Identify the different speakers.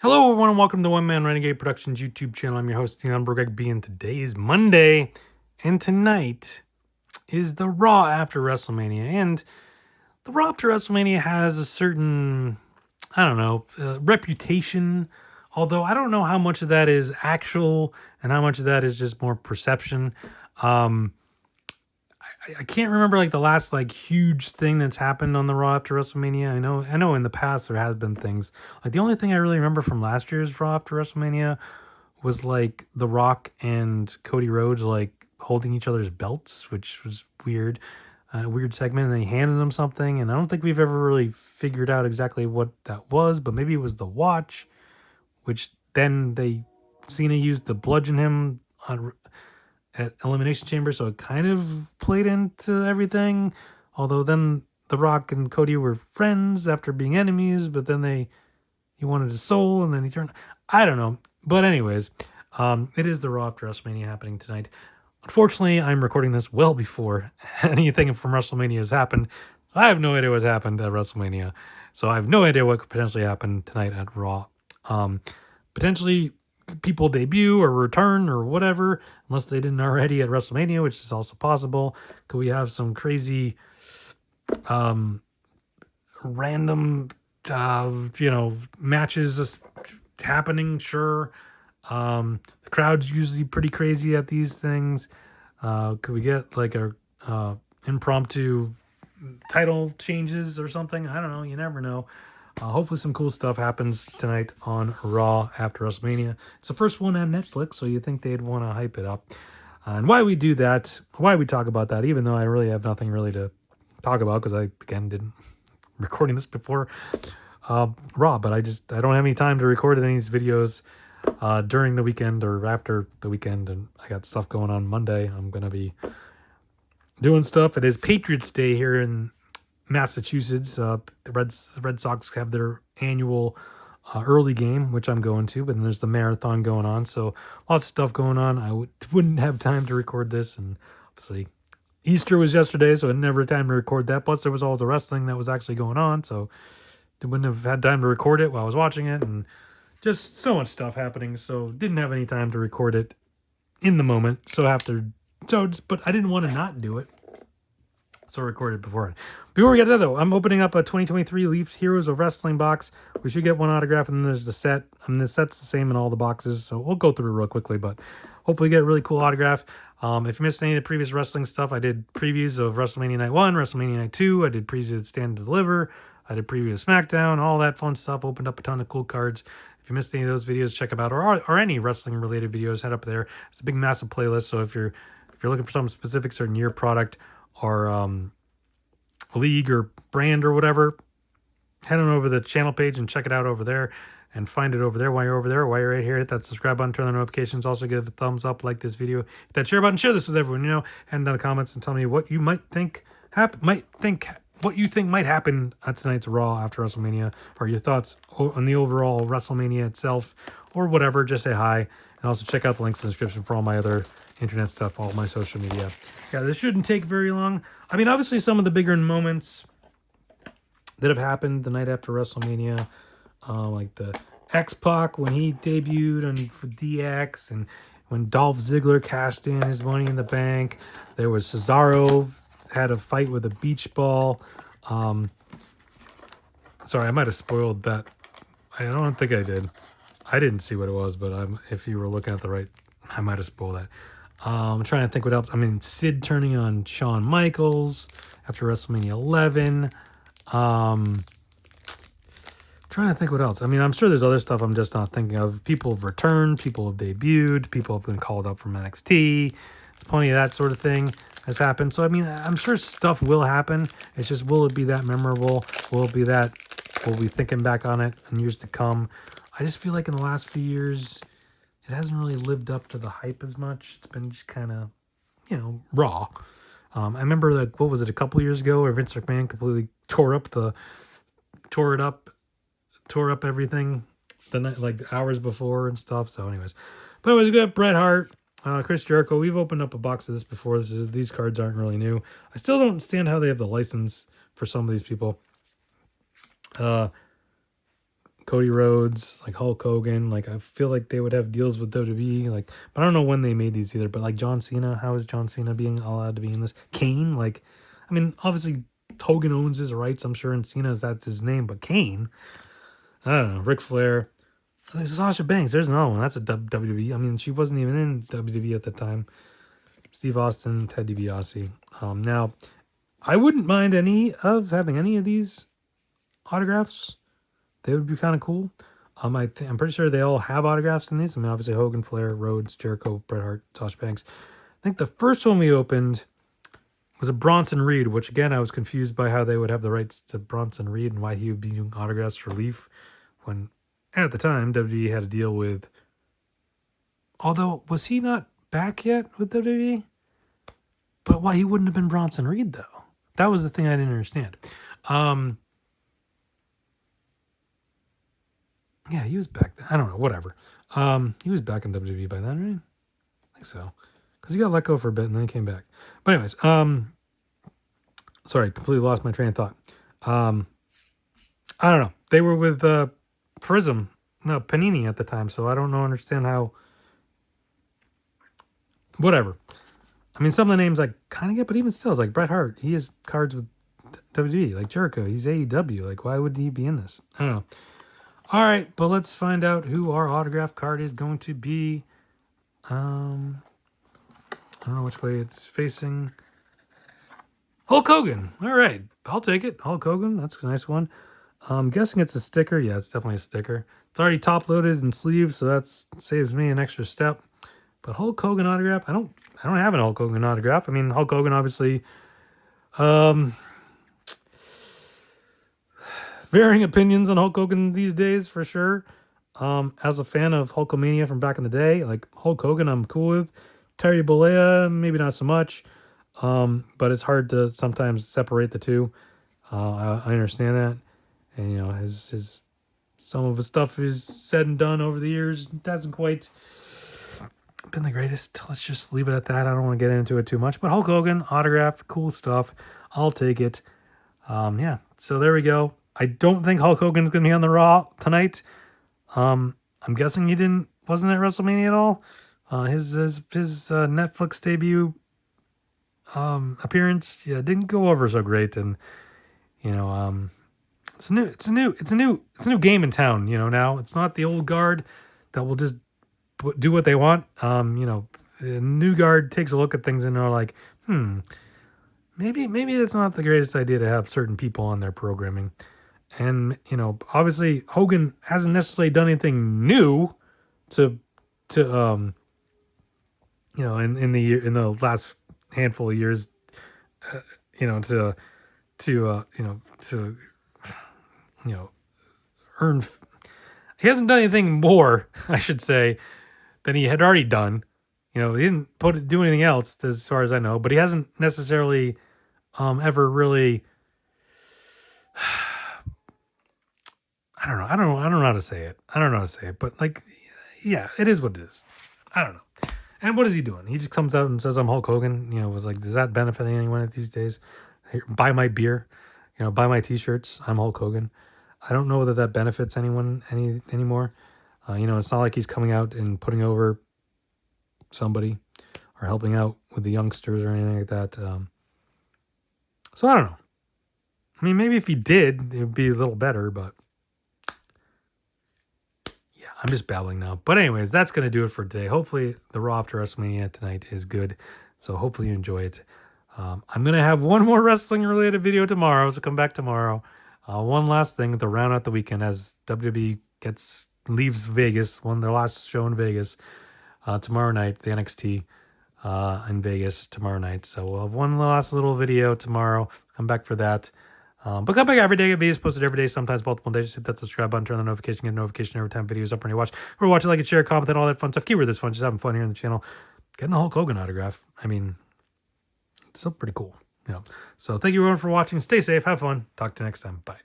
Speaker 1: Hello, everyone, and welcome to One Man Renegade Productions YouTube channel. I'm your host, Tina Greg B, and today is Monday, and tonight is the Raw after WrestleMania. And the Raw after WrestleMania has a certain, I don't know, reputation, although I don't know how much of that is actual and how much of that is just more perception. Um, I can't remember like the last like huge thing that's happened on the Raw after WrestleMania. I know in the past there has been things. Like the only thing I really remember from last year's Raw after WrestleMania was like The Rock and Cody Rhodes like holding each other's belts, which was weird. Weird segment, and then he handed him something, and I don't think we've ever really figured out exactly what that was, but maybe it was the watch, which then Cena used to bludgeon him at Elimination Chamber, so it kind of played into everything. Although then The Rock and Cody were friends after being enemies, but then he wanted his soul, and then he turned. I don't know, but anyways, it is the Raw after WrestleMania happening tonight. Unfortunately, I'm recording this well before anything from WrestleMania has happened. I have no idea what happened at WrestleMania, so I have no idea what could potentially happen tonight at Raw. Potentially people debut or return or whatever, unless they didn't already at WrestleMania, which is also possible. Could we have some crazy, random, matches just happening? Sure. The crowd's usually pretty crazy at these things. Could we get like a impromptu title changes or something? I don't know. You never know. Hopefully some cool stuff happens tonight on Raw after WrestleMania. It's the first one on Netflix, so you think they'd want to hype it up. And why we do that, why we talk about that, even though I really have nothing really to talk about because I, again, didn't recording this before Raw, but I don't have any time to record any of these videos during the weekend or after the weekend, and I got stuff going on Monday. I'm going to be doing stuff. It is Patriots Day here in Massachusetts. The Red Sox have their annual early game, which I'm going to, but then there's the marathon going on. So lots of stuff going on. I wouldn't have time to record this, and obviously Easter was yesterday, so I never had time to record that. Plus there was all the wrestling that was actually going on, so I wouldn't have had time to record it while I was watching it, and just so much stuff happening. So didn't have any time to record it in the moment. But I didn't want to not do it. So recorded before. Before we get to that, though, I'm opening up a 2023 Leafs Heroes of Wrestling box. We should get one autograph, and then there's the set. The set's the same in all the boxes, so we'll go through it real quickly, but hopefully get a really cool autograph. If you missed any of the previous wrestling stuff, I did previews of WrestleMania Night 1, WrestleMania Night 2. I did previews of Stand and Deliver. I did preview of SmackDown, all that fun stuff. Opened up a ton of cool cards. If you missed any of those videos, check them out, or any wrestling related videos, head up there. It's a big, massive playlist. So if you're looking for something specific, certain year product or league or brand or whatever, head on over to the channel page and check it out over there and find it over there. While you're over there, while you're right here, hit that subscribe button, turn on notifications. Also give a thumbs up, like this video, hit that share button, share this with everyone. Head down the comments and tell me what you might think what you think might happen at tonight's Raw after WrestleMania, or your thoughts on the overall WrestleMania itself, or whatever. Just say hi, and also check out the links in the description for all my other internet stuff, all my social media. Yeah, this shouldn't take very long. I mean, obviously some of the bigger moments that have happened the night after WrestleMania, like the X-Pac when he debuted for DX, and when Dolph Ziggler cashed in his Money in the Bank. There was Cesaro had a fight with a beach ball. Sorry, I might have spoiled that. I don't think I did. I didn't see what it was, but if you were looking at the right, I might have spoiled that. I'm trying to think what else. I mean, Sid turning on Shawn Michaels after WrestleMania 11. Trying to think what else. I mean, I'm sure there's other stuff I'm just not thinking of. People have returned. People have debuted. People have been called up from NXT. There's plenty of that sort of thing has happened. So, I mean, I'm sure stuff will happen. It's just, will it be that memorable? Will it be that we'll be thinking back on it in years to come? I just feel like in the last few years, it hasn't really lived up to the hype as much. It's been just kind of, raw. I remember, like, what was it, a couple years ago where Vince McMahon completely tore up everything the night, like hours before and stuff. So anyways, but it was good. Bret Hart, Chris Jericho. We've opened up a box of this before. These cards aren't really new. I still don't understand how they have the license for some of these people. Cody Cody Rhodes, like Hulk Hogan. Like I feel like they would have deals with WWE. Like, but I don't know when they made these either. But like John Cena, how is John Cena being allowed to be in this? Kane, like, I mean, obviously Hogan owns his rights, I'm sure, and Cena's that's his name. But Kane, I don't know. Ric Flair, Sasha Banks. There's another one. That's a WWE. I mean, she wasn't even in WWE at the time. Steve Austin, Ted DiBiase. Now, I wouldn't mind having any of these autographs. They would be kind of cool. I'm pretty sure they all have autographs in these. I mean, obviously Hogan, Flair, Rhodes, Jericho, Bret Hart, Sasha Banks. I think the first one we opened was a Bronson Reed, which again I was confused by how they would have the rights to Bronson Reed and why he would be doing autographs for Leaf when at the time WWE had a deal with. Although was he not back yet with WWE? But why he wouldn't have been Bronson Reed though? That was the thing I didn't understand. Yeah, he was back then. I don't know, whatever. He was back in WWE by then, right? I think so. Because he got let go for a bit and then he came back. But anyways, sorry, completely lost my train of thought. I don't know. They were with Panini at the time, so I don't understand how. Whatever. I mean, some of the names I kind of get, but even still, it's like Bret Hart. He has cards with WWE. Like Jericho, he's AEW. Like, why would he be in this? I don't know. All right, but let's find out who our autograph card is going to be. I don't know which way it's facing. Hulk Hogan. All right, I'll take it. Hulk Hogan. That's a nice one. I'm guessing it's a sticker. Yeah, it's definitely a sticker. It's already top loaded and sleeved, so that saves me an extra step. But Hulk Hogan autograph. I don't have an Hulk Hogan autograph. I mean, Hulk Hogan obviously. Varying opinions on Hulk Hogan these days, for sure. As a fan of Hulkamania from back in the day, like Hulk Hogan, I'm cool with. Terry Bollea, maybe not so much. But it's hard to sometimes separate the two. I understand that, and you know his some of his stuff is said and done over the years hasn't quite been the greatest. Let's just leave it at that. I don't want to get into it too much. But Hulk Hogan autograph, cool stuff. I'll take it. Yeah. So there we go. I don't think Hulk Hogan's going to be on the Raw tonight. I'm guessing he wasn't at WrestleMania at all. His Netflix debut appearance, yeah, didn't go over so great, and you know, it's a new game in town. You know, now it's not the old guard that will just do what they want. You know, the new guard takes a look at things and are like, maybe it's not the greatest idea to have certain people on their programming. And, you know, obviously Hogan hasn't necessarily done anything new to you know, in the last handful of years, you know, to earn. He hasn't done anything more, I should say, than he had already done. You know, he didn't do anything else as far as I know, but he hasn't necessarily ever really. I don't know how to say it. But like, yeah, it is what it is. I don't know. And what is he doing? He just comes out and says, I'm Hulk Hogan. You know, was like, does that benefit anyone these days? Here, buy my beer, you know, buy my t-shirts. I'm Hulk Hogan. I don't know whether that benefits anyone anymore. You know, it's not like he's coming out and putting over somebody or helping out with the youngsters or anything like that. So I don't know. I mean, maybe if he did, it would be a little better, but yeah, I'm just babbling now. But anyways, that's going to do it for today. Hopefully the Raw after WrestleMania tonight is good. So hopefully you enjoy it. I'm going to have one more wrestling related video tomorrow. So come back tomorrow. One last thing to round out the weekend as WWE leaves Vegas, their last show in Vegas, tomorrow night, the NXT in Vegas tomorrow night. So we'll have one last little video tomorrow. Come back for that. But come back every day. Videos posted every day, sometimes multiple days. Just hit that subscribe button, turn on the notification, get a notification every time videos up when you watch. Or watch it, like it, share, comment, and all that fun stuff. Keyword this fun, just having fun here on the channel. Getting a Hulk Hogan autograph. I mean, it's still pretty cool. You know. So thank you everyone for watching. Stay safe, have fun. Talk to you next time. Bye.